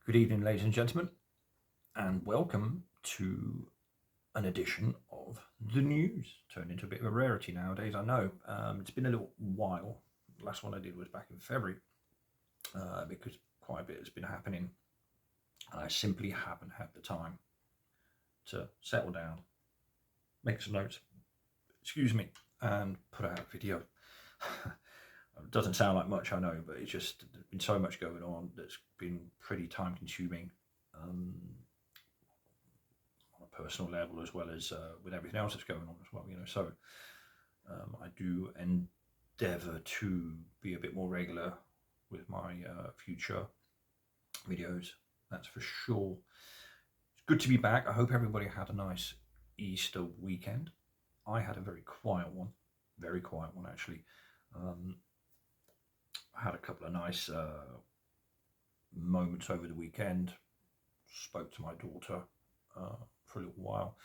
Good evening, ladies and gentlemen, and welcome to an edition of the news. Turned into a bit of a rarity nowadays, I know. It's been a little while. The last one I did was back in February because quite a bit has been happening. And I simply haven't had the time to settle down, make some notes, and put out a video. It doesn't sound like much, I know, but it's just there's been so much going on that's been pretty time consuming on a personal level as well as with everything else that's going on as well, So I do endeavour to be a bit more regular with my future videos, that's for sure. It's good to be back. I hope everybody had a nice Easter weekend. I had a very quiet one actually. I had a couple of nice moments over the weekend. Spoke to my daughter for a little while,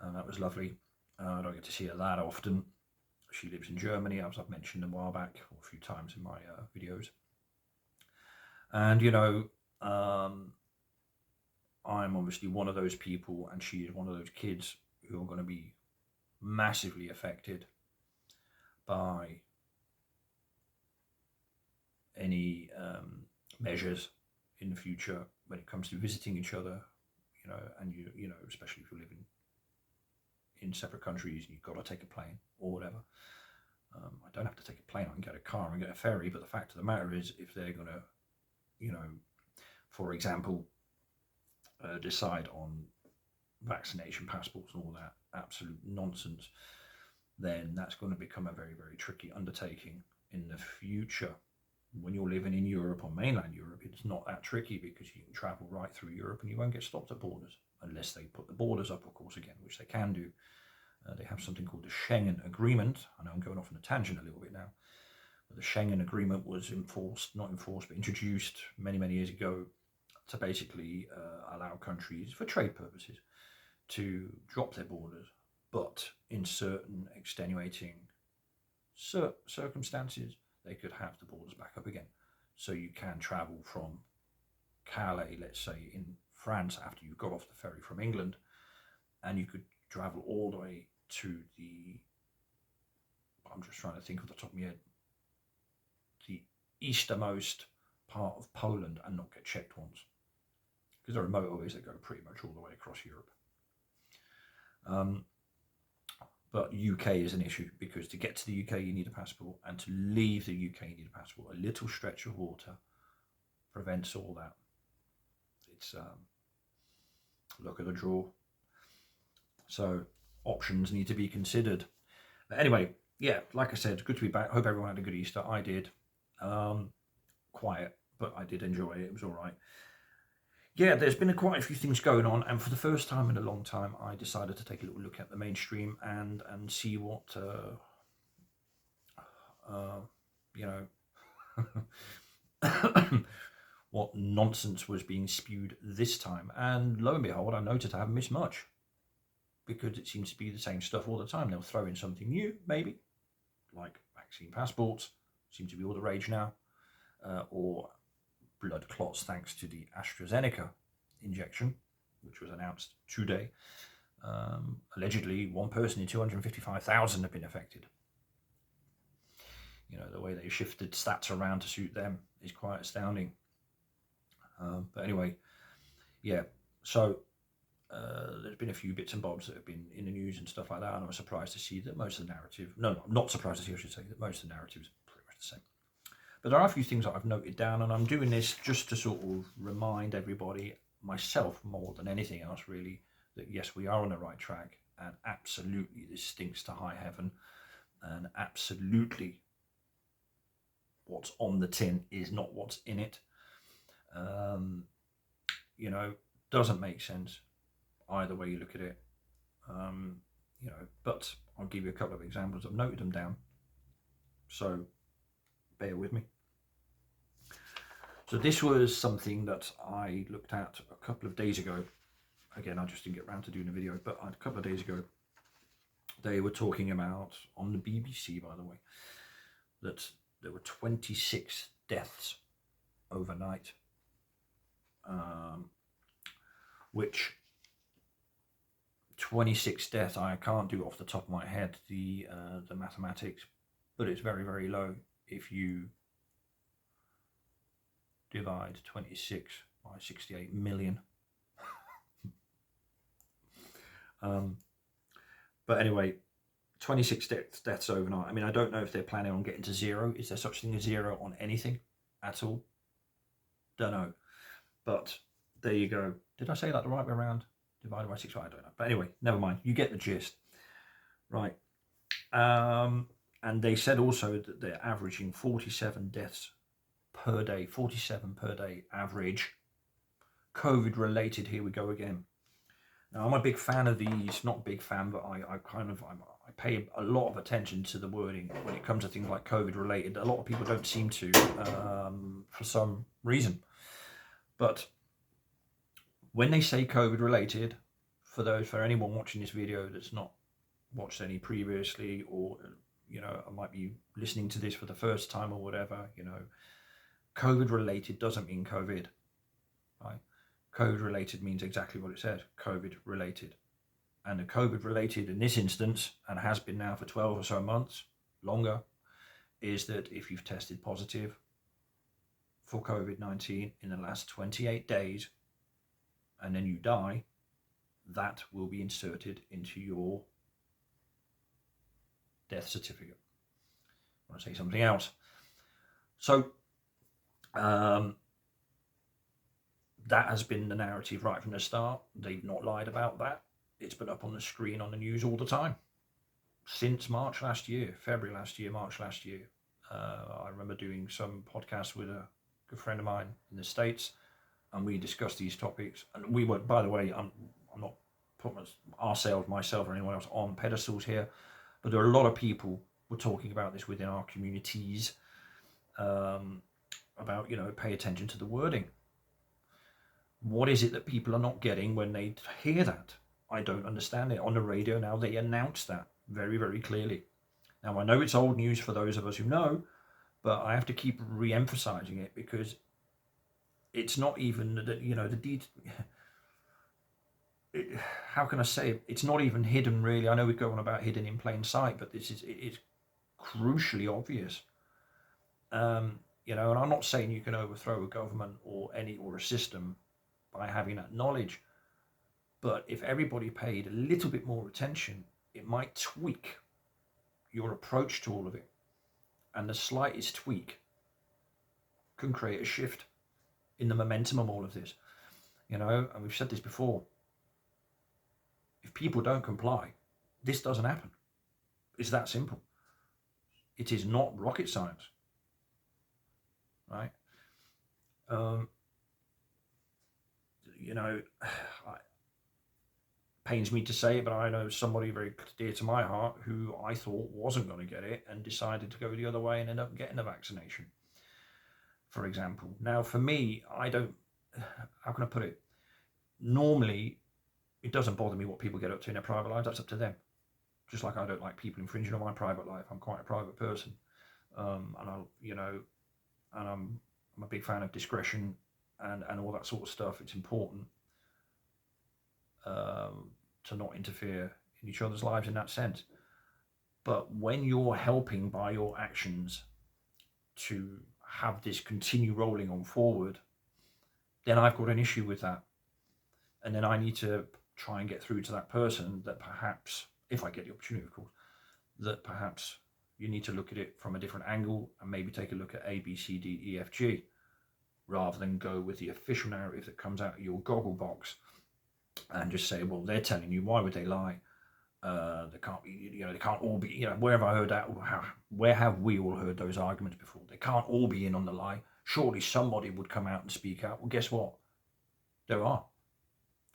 and that was lovely. I don't get to see her that often. She lives in Germany, as I've mentioned a while back, or a few times in my videos. And I'm obviously one of those people, and she is one of those kids who are going to be massively affected by any measures in the future when it comes to visiting each other, and especially if you're living in separate countries, you've got to take a plane or whatever. I don't have to take a plane, I can get a car and get a ferry, but the fact of the matter is, if they're going to, for example, decide on vaccination passports and all that absolute nonsense, then that's going to become a very, very tricky undertaking in the future. When you're living in Europe or mainland Europe, it's not that tricky because you can travel right through Europe and you won't get stopped at borders, unless they put the borders up, of course, again, which they can do. They have something called the Schengen Agreement. I know I'm going off on a tangent a little bit now, but the Schengen Agreement was introduced many, many years ago to basically allow countries, for trade purposes, to drop their borders, but in certain extenuating circumstances, they could have the borders back up again. So you can travel from Calais, let's say, in France, after you got off the ferry from England, and you could travel all the way to I'm just trying to think off the top of my head, the easternmost part of Poland and not get checked once. Because there are motorways that go pretty much all the way across Europe. But UK is an issue, because to get to the UK you need a passport, and to leave the UK you need a passport. A little stretch of water prevents all that. It's luck of the draw. So options need to be considered. But anyway, yeah, like I said, it's good to be back. Hope everyone had a good Easter. I did. Quiet, but I did enjoy it. It was all right. Yeah, there's been quite a few things going on, and for the first time in a long time, I decided to take a little look at the mainstream and see what what nonsense was being spewed this time. And lo and behold, I noticed I haven't missed much, because it seems to be the same stuff all the time. They'll throw in something new, maybe, like vaccine passports, seem to be all the rage now, or blood clots thanks to the AstraZeneca injection, which was announced today. Allegedly, one person in 255,000 have been affected. The way they shifted stats around to suit them is quite astounding. But anyway, yeah, so there's been a few bits and bobs that have been in the news and stuff like that, and I was surprised to see that most of the narrative, I'm not surprised to see, I should say, that most of the narrative is pretty much the same. But there are a few things that I've noted down, and I'm doing this just to sort of remind everybody, myself more than anything else really, that yes, we are on the right track, and absolutely this stinks to high heaven, and absolutely what's on the tin is not what's in it. Doesn't make sense either way you look at it. But I'll give you a couple of examples. I've noted them down, so bear with me. So this was something that I looked at a couple of days ago. Again, I just didn't get around to doing a video, but a couple of days ago, they were talking about, on the BBC, by the way, that there were 26 deaths overnight which 26 deaths, I can't do off the top of my head the mathematics, but it's very, very low if you divide 26 by 68 million. But anyway, 26 deaths overnight. I mean, I don't know if they're planning on getting to zero. Is there such thing as zero on anything at all? Don't know. But there you go. Did I say that the right way around? Divided by 6? I don't know. But anyway, never mind. You get the gist. Right. And they said also that they're averaging 47 deaths per day. 47 per day average. COVID related. Here we go again. Now, I'm a big fan of these. Not big fan, but I pay a lot of attention to the wording when it comes to things like COVID related. A lot of people don't seem to for some reason. But when they say COVID related, for anyone watching this video that's not watched any previously, or I might be listening to this for the first time or whatever, COVID related doesn't mean COVID, right? COVID related means exactly what it says, COVID related. And the COVID related in this instance, and has been now for 12 or so months, longer, is that if you've tested positive for COVID-19 in the last 28 days, and then you die, that will be inserted into your death certificate. I want to say something else. So that has been the narrative right from the start. They've not lied about that. It's been up on the screen on the news all the time since March last year, February last year, March last year. I remember doing some podcasts with a good friend of mine in the States, and we discussed these topics. And we were, by the way, I'm not putting myself or anyone else on pedestals here, but there are a lot of people were talking about this within our communities, about, pay attention to the wording. What is it that people are not getting when they hear that? I don't understand it. On the radio now, they announce that very, very clearly. Now, I know it's old news for those of us who know, but I have to keep re-emphasizing it because it's not even how can I say it? It's not even hidden, really. I know we go on about hidden in plain sight, but it's crucially obvious. And I'm not saying you can overthrow a government or a system by having that knowledge, but if everybody paid a little bit more attention, it might tweak your approach to all of it, and the slightest tweak can create a shift in the momentum of all of this. And we've said this before, if people don't comply, this doesn't happen. It's that simple. It is not rocket science, right? Pains me to say it, but I know somebody very dear to my heart who I thought wasn't going to get it and decided to go the other way and end up getting the vaccination, for example. Now, for me, how can I put it? Normally, it doesn't bother me what people get up to in their private lives. That's up to them. Just like I don't like people infringing on my private life. I'm quite a private person, and I'm a big fan of discretion and all that sort of stuff. It's important to not interfere in each other's lives in that sense. But when you're helping by your actions to have this continue rolling on forward, then I've got an issue with that. And then I need to try and get through to that person that perhaps, if I get the opportunity, of course, that perhaps you need to look at it from a different angle and maybe take a look at A, B, C, D, E, F, G, rather than go with the official narrative that comes out of your goggle box and just say, well, they're telling you, why would they lie? They can't be, they can't all be, where have I heard that? Where have we all heard those arguments before? They can't all be in on the lie. Surely somebody would come out and speak out. Well, guess what? There are.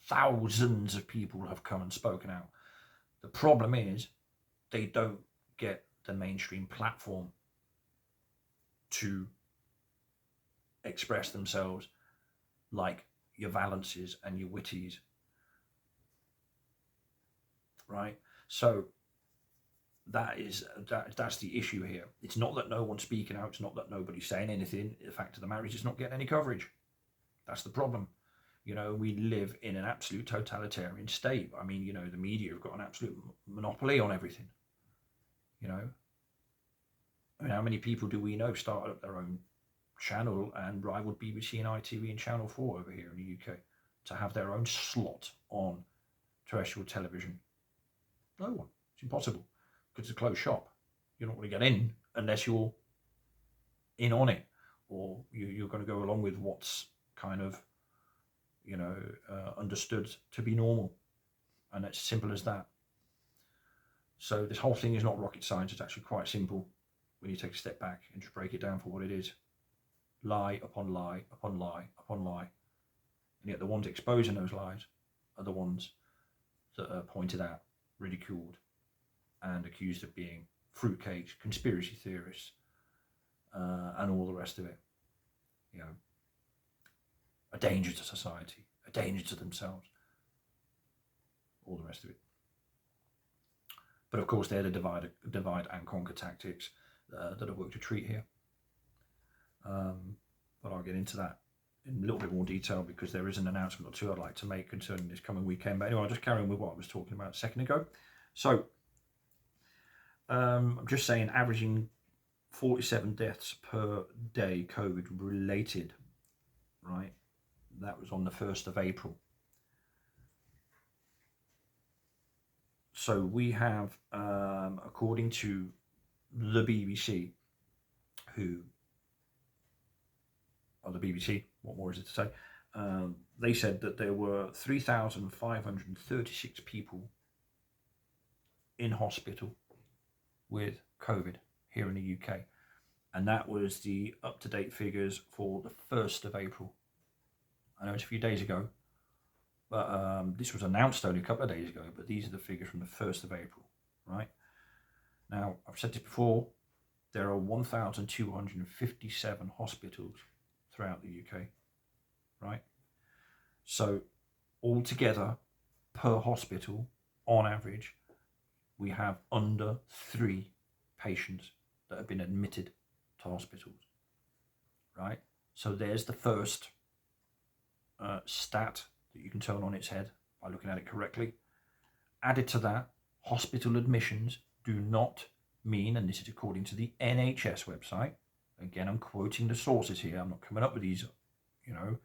Thousands of people have come and spoken out. The problem is they don't get the mainstream platform to express themselves like your Valences and your Whitties, right? So that's the issue here. It's not that no one's speaking out. It's not that nobody's saying anything. The fact of the matter is it's not getting any coverage. That's the problem. You know, we live in an absolute totalitarian state. I mean, you know, the media have got an absolute monopoly on everything. You know, I mean, how many people do we know started up their own channel and rivaled BBC and ITV and Channel 4 over here in the UK to have their own slot on terrestrial television? No one. It's impossible because it's a closed shop. You're not going to get in unless you're in on it, or you're going to go along with what's kind of, you know, understood to be normal, and it's simple as that. So this whole thing is not rocket science. It's actually quite simple when you take a step back and just break it down for what it is. Lie upon lie upon lie upon lie, and yet the ones exposing those lies are the ones that are pointed out, ridiculed, and accused of being fruitcakes, conspiracy theorists, and all the rest of it. You know, a danger to society, a danger to themselves, all the rest of it. But of course, they're the divide and conquer tactics that have worked a treat here. But I'll get into that in a little bit more detail because there is an announcement or two I'd like to make concerning this coming weekend. But anyway, I'll just carry on with what I was talking about a second ago. So I'm just saying, averaging 47 deaths per day COVID related, right? That was on the 1st of April. So we have, according to the BBC, the BBC, what more is it to say? They said that there were 3,536 people in hospital with COVID here in the UK. And that was the up-to-date figures for the 1st of April. I know it's a few days ago, but this was announced only a couple of days ago, but these are the figures from the 1st of April, right? Now, I've said this before, there are 1,257 hospitals throughout the UK, right? So altogether, per hospital, on average, we have under 3 patients that have been admitted to hospitals, right? So there's the first stat that you can turn on its head by looking at it correctly. Added to that, hospital admissions do not mean, and this is according to the NHS website, again, I'm quoting the sources here, I'm not coming up with these, you know,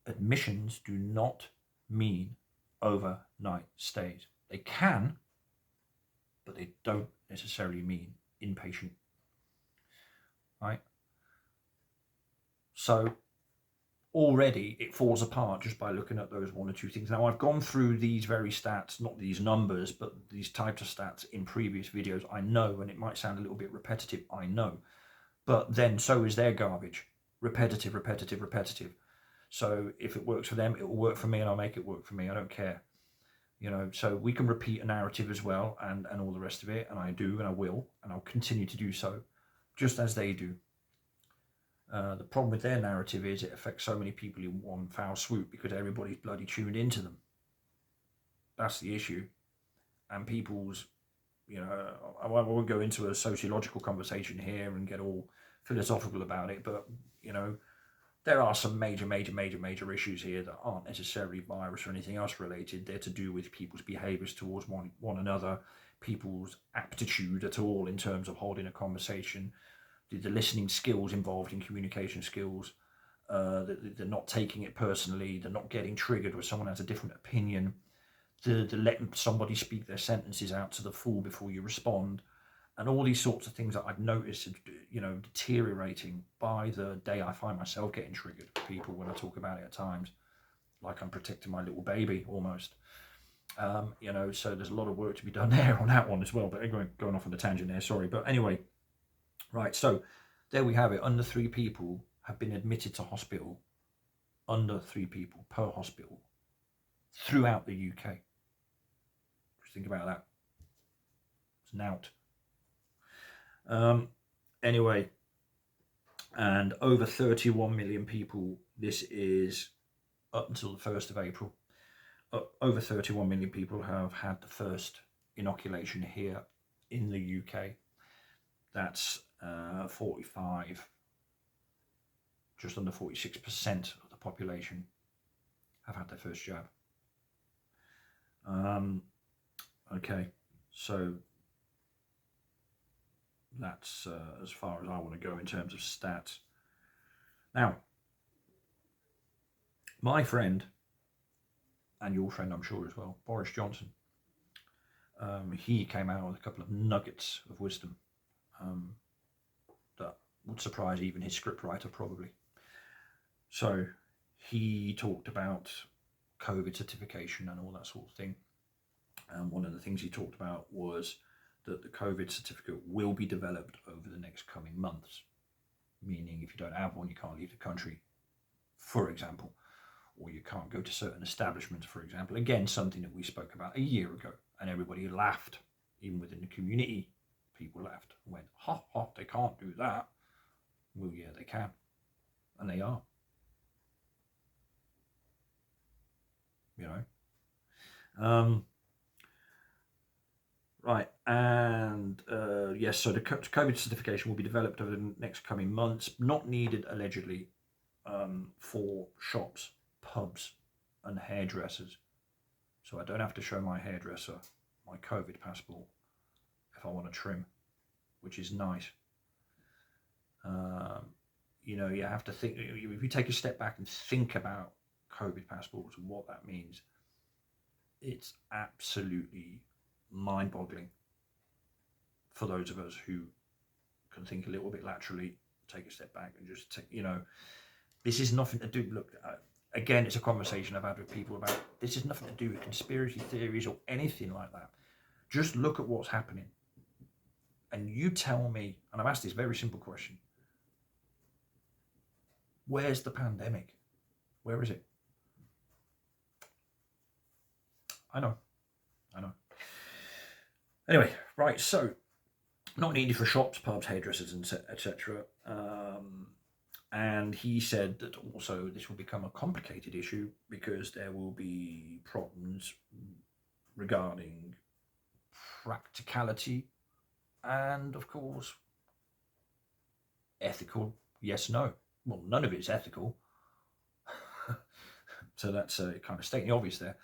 admissions do not mean overnight stays. They can, but they don't necessarily mean inpatient, right? So already it falls apart just by looking at those one or two things. Now, I've gone through these very stats, not these numbers, but these types of stats in previous videos, I know, and it might sound a little bit repetitive, I know, but then so is their garbage. Repetitive, repetitive, repetitive. So if it works for them, it will work for me, and I'll make it work for me. I don't care. You know, so we can repeat a narrative as well, and all the rest of it, and I do, and I will, and I'll continue to do so, just as they do. The problem with their narrative is it affects so many people in one foul swoop because everybody's bloody tuned into them. That's the issue. And people's, you know, I won't go into a sociological conversation here and get all philosophical about it, but, you know, there are some major issues here that aren't necessarily virus or anything else related. They're to do with people's behaviours towards one another, people's aptitude at all in terms of holding a conversation, the listening skills involved in communication skills, they're not taking it personally, they're not getting triggered when someone has a different opinion, the letting somebody speak their sentences out to the full before you respond, and all these sorts of things that I've noticed, you know, deteriorating by the day. I find myself getting triggered with people when I talk about it at times, like I'm protecting my little baby almost. You know, so there's a lot of work to be done there on that one as well. But anyway, going off on a tangent there, sorry. But anyway, right, so there we have it. Under 3 people have been admitted to hospital. Under 3 people per hospital throughout the UK. Just think about that. It's an out. Anyway, and over 31 million people, this is up until the 1st of April, over 31 million people have had the first inoculation here in the UK. That's 45, just under 46% of the population have had their first jab. Okay, so that's as far as I want to go in terms of stats. Now, my friend, and your friend I'm sure as well, Boris Johnson, he came out with a couple of nuggets of wisdom that would surprise even his scriptwriter probably. So he talked about COVID certification and all that sort of thing. And one of the things he talked about was that the COVID certificate will be developed over the next coming months. Meaning if you don't have one, you can't leave the country, for example, or you can't go to certain establishments, for example. Again, something that we spoke about a year ago, and everybody laughed, even within the community. People laughed and went, ha, ha, they can't do that. Well, yeah, they can, and they are. You know, right, and yes, so the COVID certification will be developed over the next coming months. Not needed allegedly for shops, pubs, and hairdressers. So I don't have to show my hairdresser my COVID passport if I want to trim, which is nice. You know, you have to think, if you take a step back and think about COVID passports and what that means, it's absolutely mind-boggling for those of us who can think a little bit laterally, take a step back and just take, you know, this is nothing to do, look, again, it's a conversation I've had with people about, this is nothing to do with conspiracy theories or anything like that. Just look at what's happening. And you tell me, and I've asked this very simple question, where's the pandemic? Where is it? I know. Anyway, right, so not needed for shops, pubs, hairdressers, etc. And he said that also this will become a complicated issue because there will be problems regarding practicality and, of course, ethical. Yes, no. Well, none of it's ethical. So that's kind of stating the obvious there.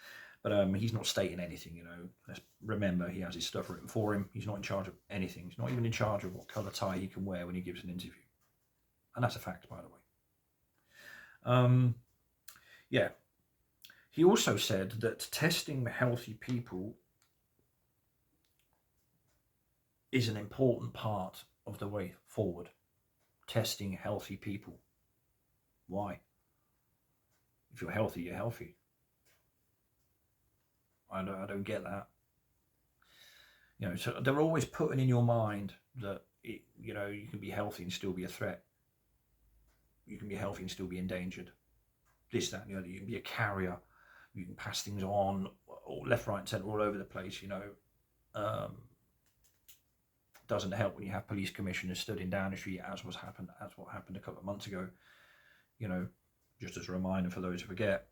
But he's not stating anything, you know. Let's remember, he has his stuff written for him. He's not in charge of anything. He's not even in charge of what colour tie he can wear when he gives an interview. And that's a fact, by the way. Yeah. He also said that testing healthy people is an important part of the way forward. Testing healthy people. Why? If you're healthy, you're healthy. I don't get that. You know, so they're always putting in your mind that you know, you can be healthy and still be a threat. You can be healthy and still be endangered. This, that, and the other. You can be a carrier. You can pass things on, all left, right, and centre, all over the place. You know, doesn't help when you have police commissioners stood in Downing Street, as what happened a couple of months ago. You know, just as a reminder for those who forget.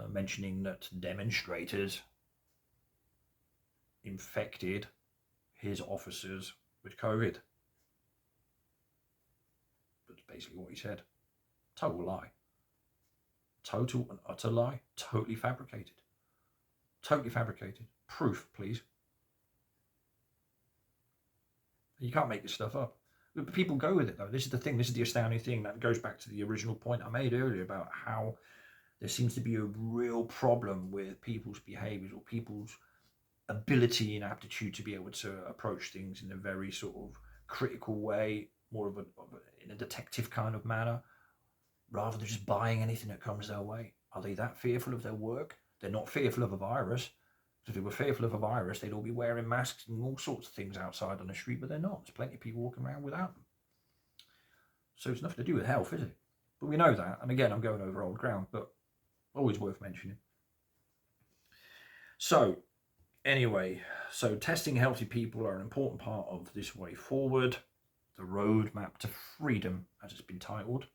Mentioning that demonstrators infected his officers with COVID. That's basically what he said. Total lie. Total and utter lie. Totally fabricated. Totally fabricated. Proof, please. You can't make this stuff up. But people go with it, though. This is the thing. This is the astounding thing. That goes back to the original point I made earlier about how there seems to be a real problem with people's behaviours or people's ability and aptitude to be able to approach things in a very sort of critical way, more of in a detective kind of manner, rather than just buying anything that comes their way. Are they that fearful of their work? They're not fearful of a virus. If they were fearful of a virus, they'd all be wearing masks and all sorts of things outside on the street, but they're not. There's plenty of people walking around without them. So it's nothing to do with health, is it? But we know that. And again, I'm going over old ground, but always worth mentioning. So, anyway, so testing healthy people are an important part of this way forward. The roadmap to freedom, as it's been titled.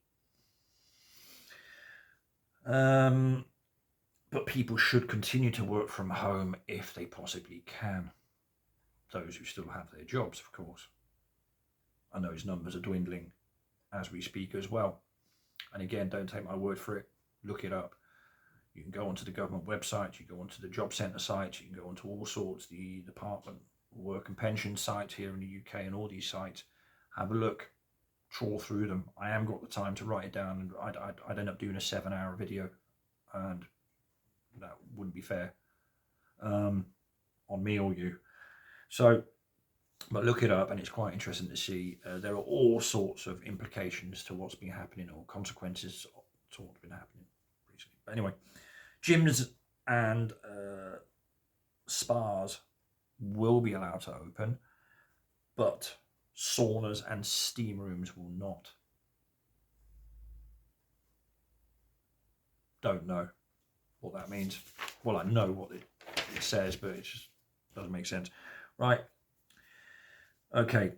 But people should continue to work from home if they possibly can. Those who still have their jobs, of course. And those numbers are dwindling as we speak as well. And again, don't take my word for it. Look it up. You can go onto the government website, you go onto the job centre sites, you can go onto all sorts, the Department of Work and Pension site here in the UK, and all these sites. Have a look, trawl through them. I haven't got the time to write it down, and I'd end up doing a 7-hour video, and that wouldn't be fair on me or you. So, but look it up, and it's quite interesting to see. There are all sorts of implications to what's been happening, or consequences to what's been happening recently. But anyway, gyms and spas will be allowed to open, but saunas and steam rooms will not. Don't know what that means. Well, I know what it says, but it just doesn't make sense. Right. Okay.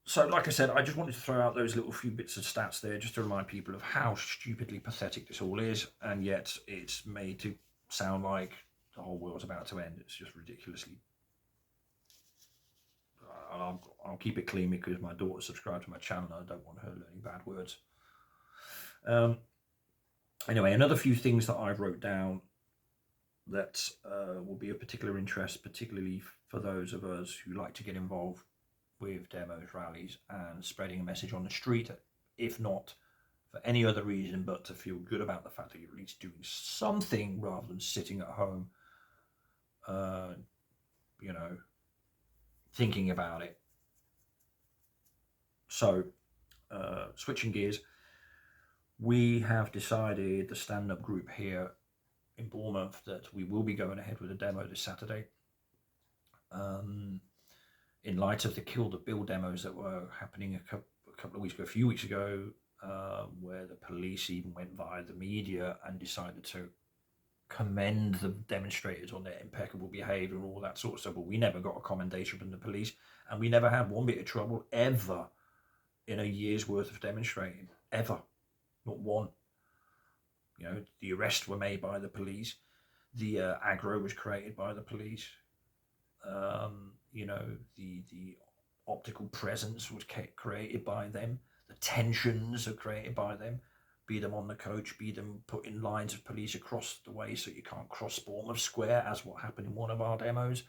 So, like I said, I just wanted to throw out those little few bits of stats there just to remind people of how stupidly pathetic this all is, and yet it's made to sound like the whole world's about to end. It's just ridiculously... I'll keep it clean because my daughter subscribed to my channel and I don't want her learning bad words. Anyway, another few things that I wrote down that will be of particular interest, particularly for those of us who like to get involved with demos, rallies, and spreading a message on the street, if not for any other reason but to feel good about the fact that you're at least doing something rather than sitting at home, thinking about it. So, switching gears, we have decided, the stand-up group here in Bournemouth, that we will be going ahead with a demo this Saturday. In light of the Kill the Bill demos that were happening a few weeks ago, where the police even went via the media and decided to commend the demonstrators on their impeccable behaviour and all that sort of stuff, but we never got a commendation from the police, and we never had one bit of trouble ever in a year's worth of demonstrating, ever, not one. The arrests were made by the police, the aggro was created by the police, the optical presence was created by them, the tensions are created by them, be them on the coach, be them putting lines of police across the way so you can't cross Bournemouth Square, as what happened in one of our demos,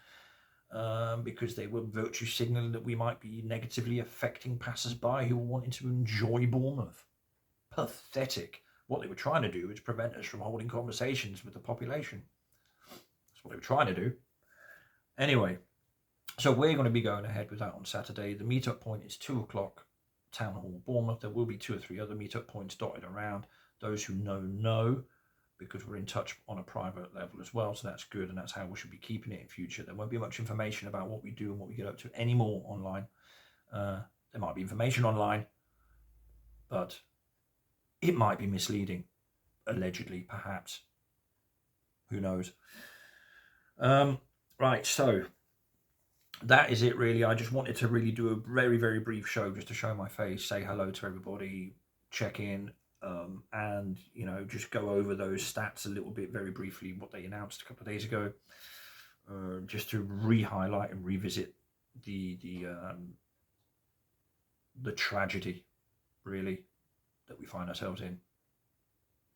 because they were virtue signalling that we might be negatively affecting passers-by who were wanting to enjoy Bournemouth. Pathetic. What they were trying to do is prevent us from holding conversations with the population. That's what they were trying to do. Anyway, so we're going to be going ahead with that on Saturday. The meetup point is 2 o'clock, Town Hall, Bournemouth. There will be 2 or 3 other meetup points dotted around. Those who know, because we're in touch on a private level as well, so that's good, and that's how we should be keeping it in future. There won't be much information about what we do and what we get up to anymore online. There might be information online, but it might be misleading, allegedly, perhaps. Who knows? Right, so that is it, really. I just wanted to really do a very, very brief show just to show my face, say hello to everybody, check in, and, just go over those stats a little bit, very briefly, what they announced a couple of days ago, just to re-highlight and revisit the tragedy, really, that we find ourselves in,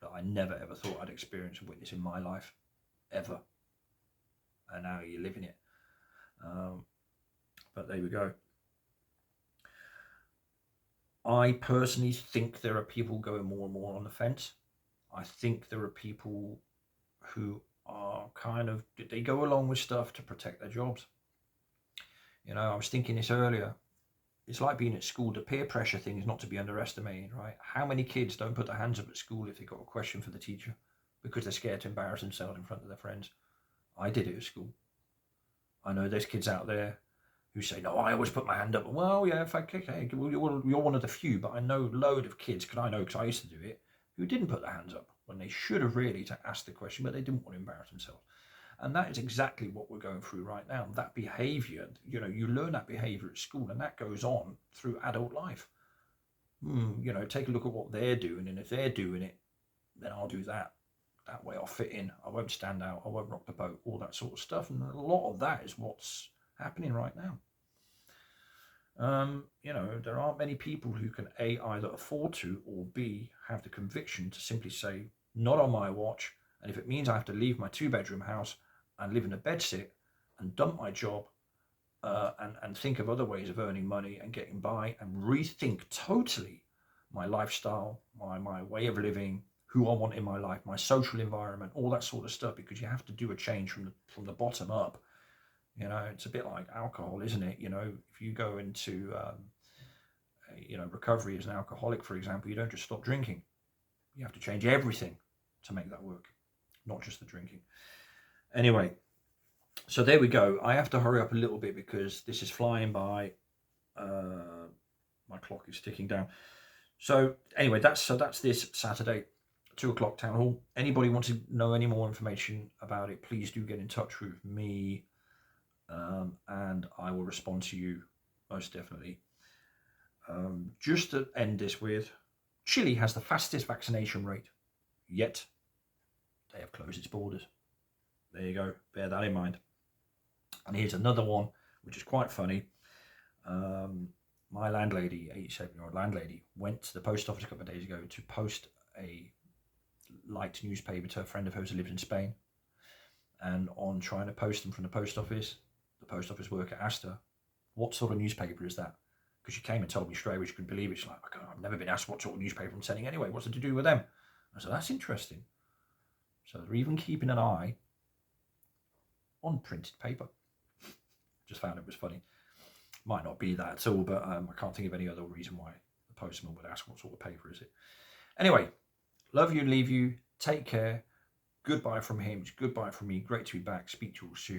that I never ever thought I'd experience and witness in my life, ever. And now you're living it. But there we go. I personally think there are people going more and more on the fence. I think there are people who are they go along with stuff to protect their jobs. I was thinking this earlier. It's like being at school. The peer pressure thing is not to be underestimated, right? How many kids don't put their hands up at school if they've got a question for the teacher because they're scared to embarrass themselves in front of their friends? I did it at school. I know there's kids out there who say, no, I always put my hand up. Well, yeah, in fact, okay, you're one of the few, but I know a load of kids, because I used to do it, who didn't put their hands up when they should have really to ask the question, but they didn't want to embarrass themselves. And that is exactly what we're going through right now. That behaviour, you learn that behaviour at school, and that goes on through adult life. Take a look at what they're doing, and if they're doing it, then I'll do that. That way I'll fit in. I won't stand out. I won't rock the boat, all that sort of stuff. And a lot of that is what's happening right now. There aren't many people who can A, either afford to, or B, have the conviction to simply say, not on my watch. And if it means I have to leave my 2-bedroom house and live in a bedsit and dump my job and think of other ways of earning money and getting by and rethink totally my lifestyle, my way of living, who I want in my life, my social environment, all that sort of stuff, because you have to do a change from the bottom up. It's a bit like alcohol, isn't it? If you go into recovery as an alcoholic, for example, you don't just stop drinking. You have to change everything to make that work, not just the drinking. Anyway, so there we go. I have to hurry up a little bit because this is flying by. My clock is ticking down. So anyway, that's this Saturday, 2 o'clock town hall. Anybody want to know any more information about it, please do get in touch with me, and I will respond to you most definitely. Just to end this with, Chile has the fastest vaccination rate, yet they have closed its borders. There you go, bear that in mind. And here's another one, which is quite funny. My landlady, 87-year-old landlady, went to the post office a couple of days ago to post a light newspaper to a friend of hers who lives in Spain. And on trying to post them from the post office worker asked her, "What sort of newspaper is that?" Because she came and told me straight away she couldn't believe it. She's like, "I've never been asked what sort of newspaper I'm sending anyway. What's it to do with them?" I said, "That's interesting." So they're even keeping an eye on printed paper. Just found it was funny. Might not be that at all, but I can't think of any other reason why the postman would ask what sort of paper is it. Anyway, love you, leave you, take care. Goodbye from him, goodbye from me. Great to be back. Speak to you all soon.